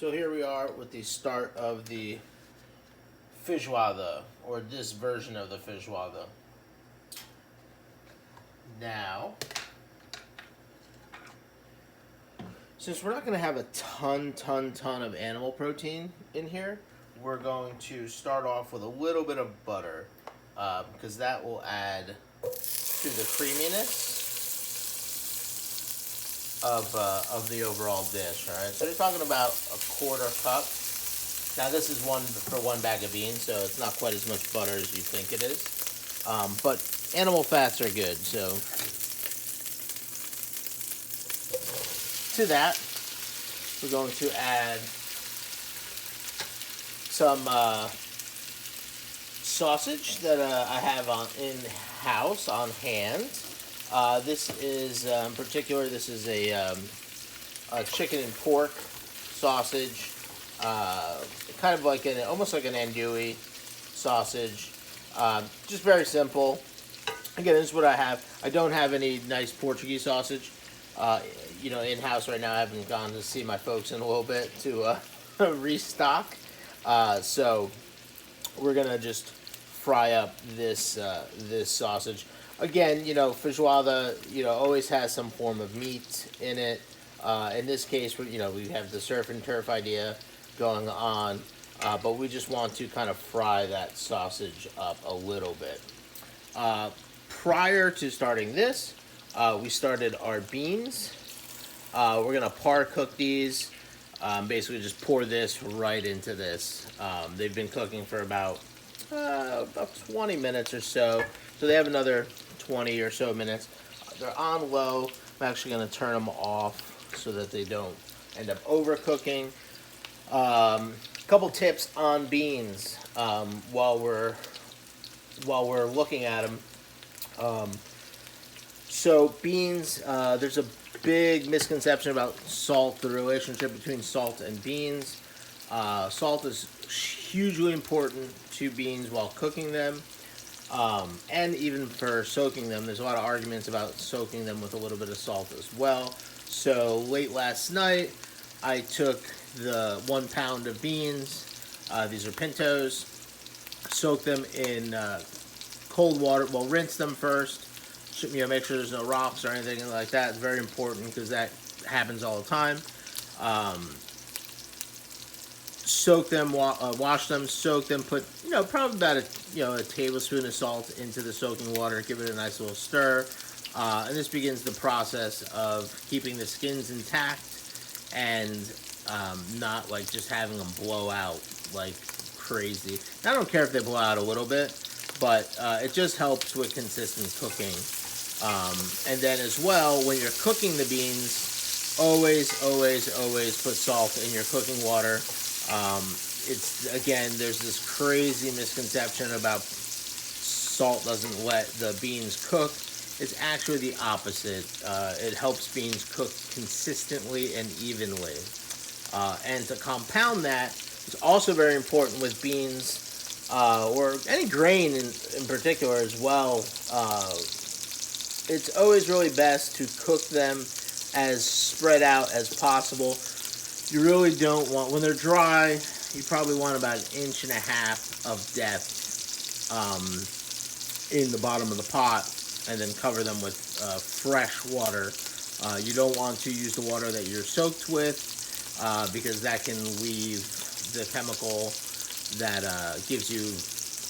So here we are with the start of the Feijoada, or this version of the Feijoada. Now, since we're not going to have a ton of animal protein in here, we're going to start off with a little bit of butter, because that will add to the creaminess of the overall dish. All right, so you're talking about a quarter cup. Now this is one for one bag of beans, so it's not quite as much butter as you think it is. But animal fats are good, so to that we're going to add some sausage that I have in house on hand. This is in particular. This is a chicken and pork sausage, kind of like almost like an andouille sausage. Just very simple. Again, this is what I have. I don't have any nice Portuguese sausage, in house right now. I haven't gone to see my folks in a little bit to restock. So we're gonna just fry up this sausage. Again, feijoada, always has some form of meat in it. In this case, we have the surf and turf idea going on, but we just want to kind of fry that sausage up a little bit. Prior to starting this, we started our beans. We're gonna par cook these. Basically, just pour this right into this. They've been cooking for about 20 minutes or so, so they have another 20 or so minutes. They're on low. I'm actually going to turn them off so that they don't end up overcooking. Couple tips on beans while we're looking at them. So beans, there's a big misconception about salt, the relationship between salt and beans. Salt is hugely important to beans while cooking them, and even for soaking them. There's a lot of arguments about soaking them with a little bit of salt as well. So late last night, I took the 1 pound of beans. These are pintos. Soak them in cold water. Well, rinse them first. Make sure there's no rocks or anything like that. It's very important because that happens all the time. Soak them, wash them, soak them. Put probably about a tablespoon of salt into the soaking water. Give it a nice little stir, and this begins the process of keeping the skins intact and not like just having them blow out like crazy. I don't care if they blow out a little bit, but it just helps with consistent cooking. And then as well, when you're cooking the beans, always put salt in your cooking water. There's this crazy misconception about salt doesn't let the beans cook. It's actually the opposite. It helps beans cook consistently and evenly. And to compound that, it's also very important with beans, or any grain in particular as well. It's always really best to cook them as spread out as possible. You really don't want, when they're dry, you probably want about 1.5 inches of depth in the bottom of the pot, and then cover them with fresh water. You don't want to use the water that you're soaked with, because that can leave the chemical that gives you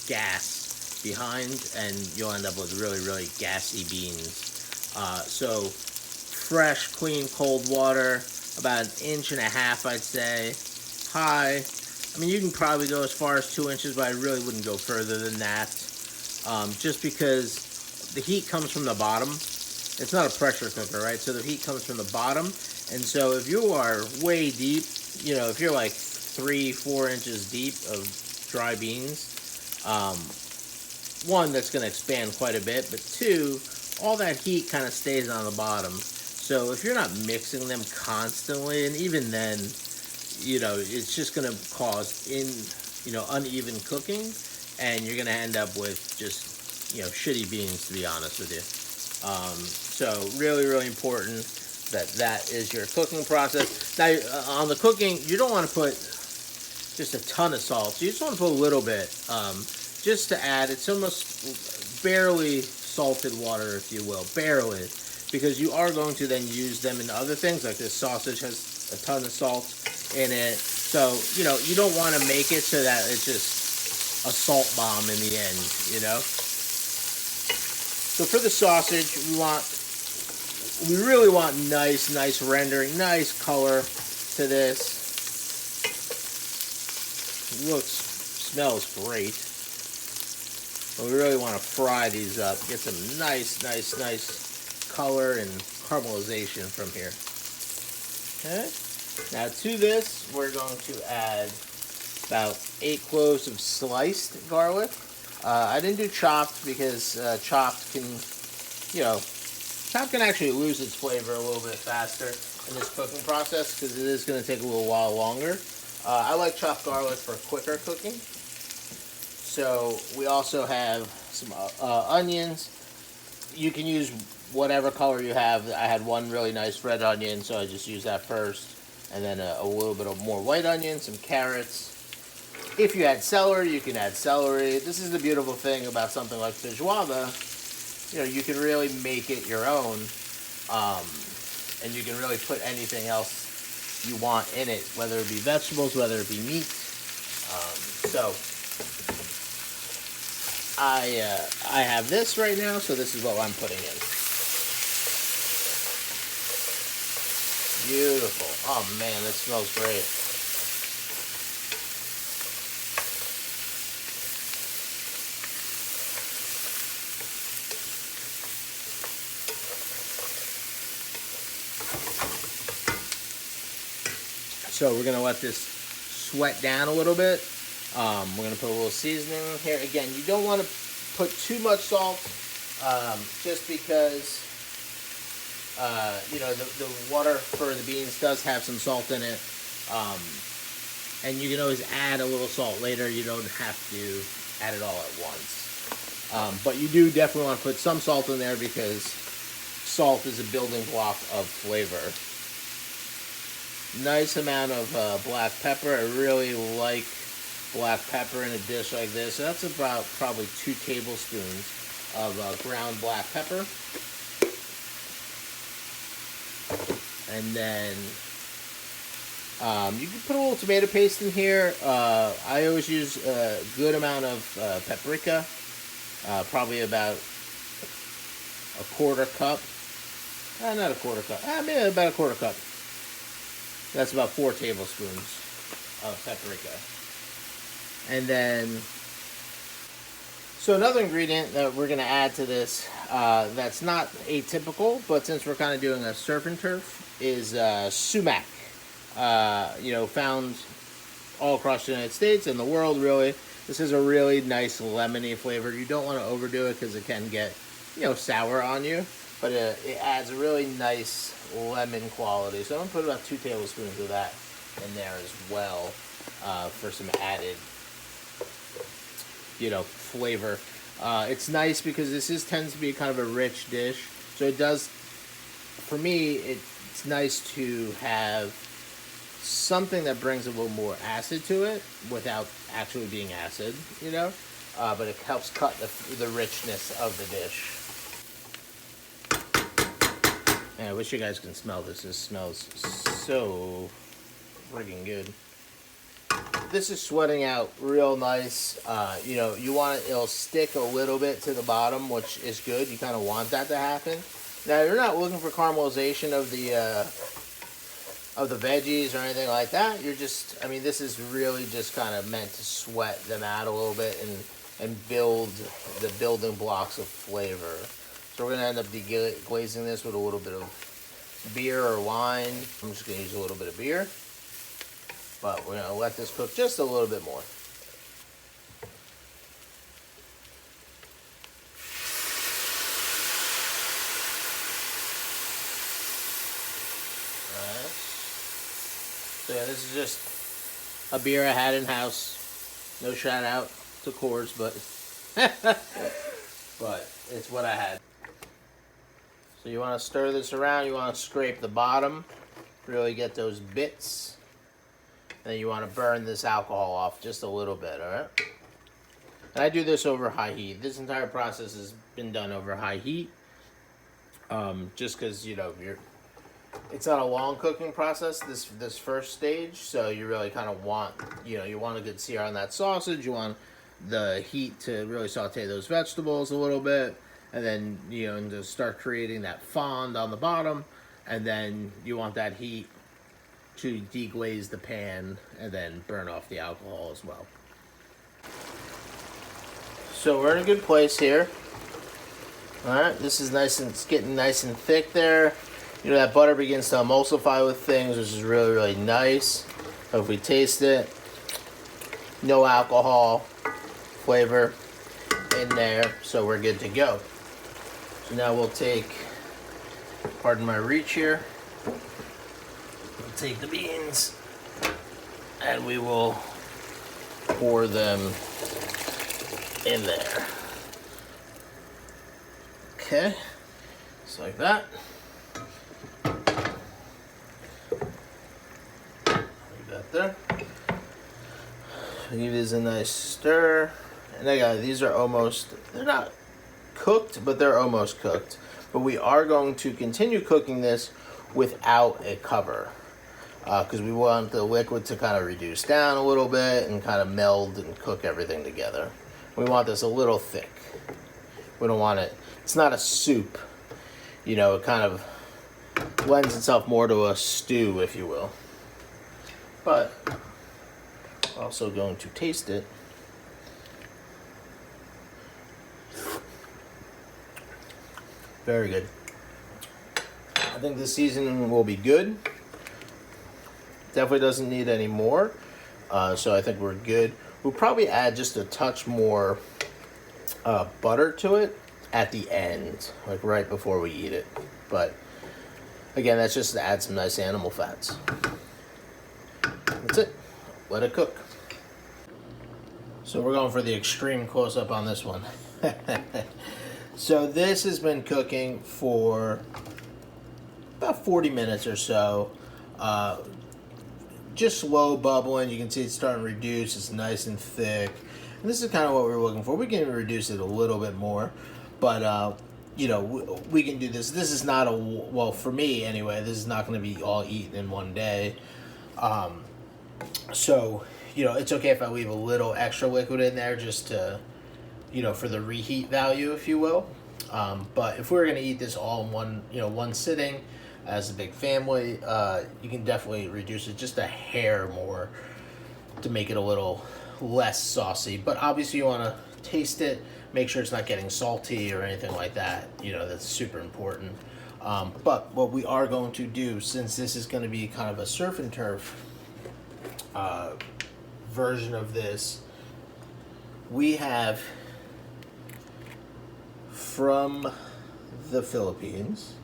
gas behind, and you'll end up with really gassy beans. So fresh, clean, cold water, about 1.5 inches, I'd say. High. I mean, you can probably go as far as 2 inches, but I really wouldn't go further than that. Just because the heat comes from the bottom. It's not a pressure cooker, right? So the heat comes from the bottom. And so if you are way deep, if you're like 3-4 inches deep of dry beans, one, that's going to expand quite a bit, but two, all that heat kind of stays on the bottom. So if you're not mixing them constantly, and even then, it's just going to cause uneven cooking, and you're going to end up with just, shitty beans, to be honest with you. So really important. that is your cooking process. Now, on the cooking, you don't want to put just a ton of salt. You just want to put a little bit, just to add. It's almost barely salted water, if you will, barely, because you are going to then use them in other things. Like this sausage has a ton of salt in it, so you don't want to make it so that it's just a salt bomb in the end. So for the sausage, we really want nice rendering, nice color to this. Smells great. But we really want to fry these up, get some nice color and caramelization from here. Okay. Now to this, we're going to add about 8 cloves of sliced garlic. I didn't do chopped because chopped can actually lose its flavor a little bit faster in this cooking process because it is going to take a little while longer. I like chopped garlic for quicker cooking. So we also have some onions. You can use whatever color you have. I had one really nice red onion, so I just used that first. And then a little bit of more white onion, some carrots. If you add celery, you can add celery. This is the beautiful thing about something like feijoada. You can really make it your own. And you can really put anything else you want in it, whether it be vegetables, whether it be meat. So I have this right now, so this is what I'm putting in. Beautiful. Oh man, this smells great. So we're going to let this sweat down a little bit. We're going to put a little seasoning here. Again, you don't want to put too much salt, just because, the water for the beans does have some salt in it. And you can always add a little salt later. You don't have to add it all at once. But you do definitely want to put some salt in there because salt is a building block of flavor. Nice amount of black pepper. I really like black pepper in a dish like this. So that's about probably 2 tablespoons of ground black pepper. And then you can put a little tomato paste in here. I always use a good amount of paprika, probably about a quarter cup. Not a quarter cup. Maybe about a quarter cup. That's about 4 tablespoons of paprika. And then, so another ingredient that we're going to add to this that's not atypical, but since we're kind of doing a surf and turf, is sumac. Found all across the United States and the world, really. This is a really nice lemony flavor. You don't want to overdo it because it can get, sour on you. But it adds a really nice lemon quality. So I'm going to put about 2 tablespoons of that in there as well for some added, flavor. It's nice because this tends to be kind of a rich dish. So it does, for me, it's nice to have something that brings a little more acid to it without actually being acid, but it helps cut the richness of the dish. And I wish you guys can smell this. This smells so friggin' good. This is sweating out real nice. You want it'll stick a little bit to the bottom, which is good. You kind of want that to happen. Now, you're not looking for caramelization of the veggies or anything like that. You're just, this is really just kind of meant to sweat them out a little bit and build the building blocks of flavor. So we're going to end up deglazing this with a little bit of beer or wine. I'm just going to use a little bit of beer. But we're going to let this cook just a little bit more. Alright. So yeah, this is just a beer I had in house. No shout out to Coors, but but it's what I had. So you want to stir this around. You want to scrape the bottom, really get those bits. Then you want to burn this alcohol off just a little bit, all right? And I do this over high heat. This entire process has been done over high heat. Just because, you know, it's not a long cooking process, this first stage, so you really kind of want, you know, you want a good sear on that sausage. You want the heat to really saute those vegetables a little bit, and then, you know, and to start creating that fond on the bottom, and then you want that heat to deglaze the pan and then burn off the alcohol as well. So we're in a good place here. All right, this is nice and it's getting nice and thick there. You know, that butter begins to emulsify with things, which is really, really nice. So if we taste it, no alcohol flavor in there, so we're good to go. So now we'll take, pardon my reach here, we'll take the beans and we will pour them in there. Okay, just like that. Leave that there. Give this a nice stir. And again, these are almost, they're not cooked, but they're almost cooked. But we are going to continue cooking this without a cover. Because we want the liquid to kind of reduce down a little bit and kind of meld and cook everything together. We want this a little thick. We don't want it, it's not a soup. You know, it kind of lends itself more to a stew, if you will. But also going to taste it. Very good. I think this seasoning will be good. Definitely doesn't need any more. So I think we're good. We'll probably add just a touch more butter to it at the end, like right before we eat it. But again, that's just to add some nice animal fats. That's it. Let it cook. So we're going for the extreme close-up on this one. So this has been cooking for about 40 minutes or so. Just slow bubbling. You can see it's starting to reduce. It's nice and thick. And this is kind of what we're looking for. We can reduce it a little bit more. But, you know, we can do this. This is not a, well, for me anyway, this is not going to be all eaten in one day. So, you know, it's okay if I leave a little extra liquid in there just to, you know, for the reheat value, if you will. But if we're going to eat this all in one, you know, one sitting as a big family, you can definitely reduce it just a hair more to make it a little less saucy. But obviously you want to taste it, make sure it's not getting salty or anything like that. You know, that's super important. But what we are going to do, since this is going to be kind of a surf and turf version of this, we have from the Philippines,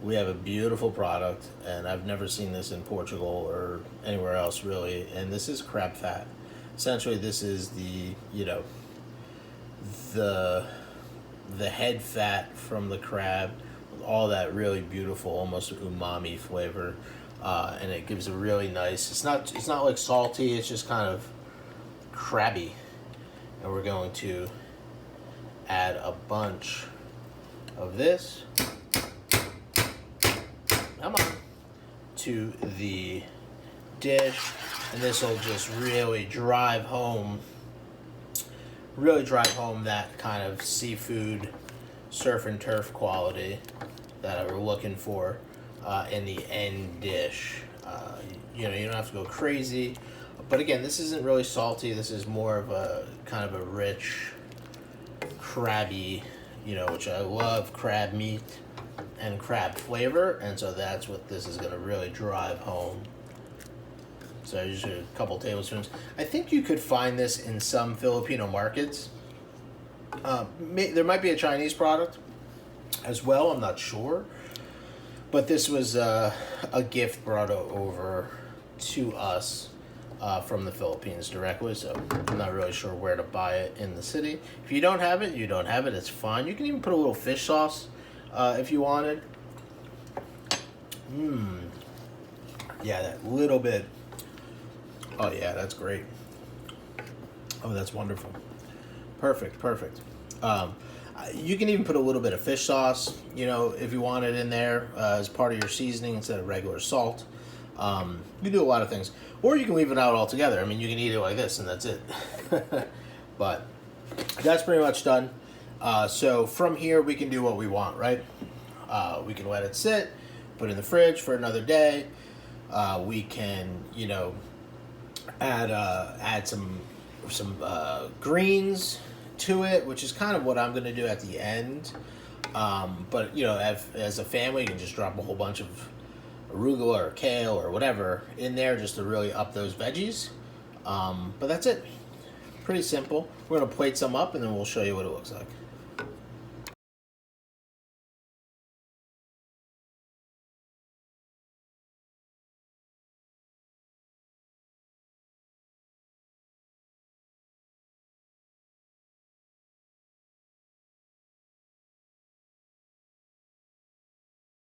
we have a beautiful product, and I've never seen this in Portugal or anywhere else really, and this is crab fat. Essentially, this is the, you know, the head fat from the crab with all that really beautiful, almost umami flavor, and it gives a really nice, it's not like salty, it's just kind of crabby. And we're going to add a bunch of this, come on, to the dish, and this will just really drive home that kind of seafood surf and turf quality that we're looking for in the end dish. You know, you don't have to go crazy, but again, this isn't really salty. This is more of a kind of a rich, crabby, you know, which I love crab meat and crab flavor, and so that's what this is going to really drive home. So just a couple tablespoons. I think you could find this in some Filipino markets. There might be a Chinese product as well, I'm not sure. But this was a gift brought over to us from the Philippines directly, so I'm not really sure where to buy it in the city. If you don't have it, you don't have it, it's fine. You can even put a little fish sauce if you wanted. Yeah, that little bit. Oh yeah, that's great. Oh, that's wonderful. Perfect, perfect. You can even put a little bit of fish sauce, if you want it in there as part of your seasoning instead of regular salt. You can do a lot of things. Or you can leave it out altogether. I mean, you can eat it like this and that's it. But that's pretty much done. So from here, we can do what we want, right? We can let it sit, put it in the fridge for another day. We can, add some greens to it, which is kind of what I'm going to do at the end. But as a family, you can just drop a whole bunch of arugula or kale or whatever in there just to really up those veggies. But that's it. Pretty simple. We're going to plate some up and then we'll show you what it looks like.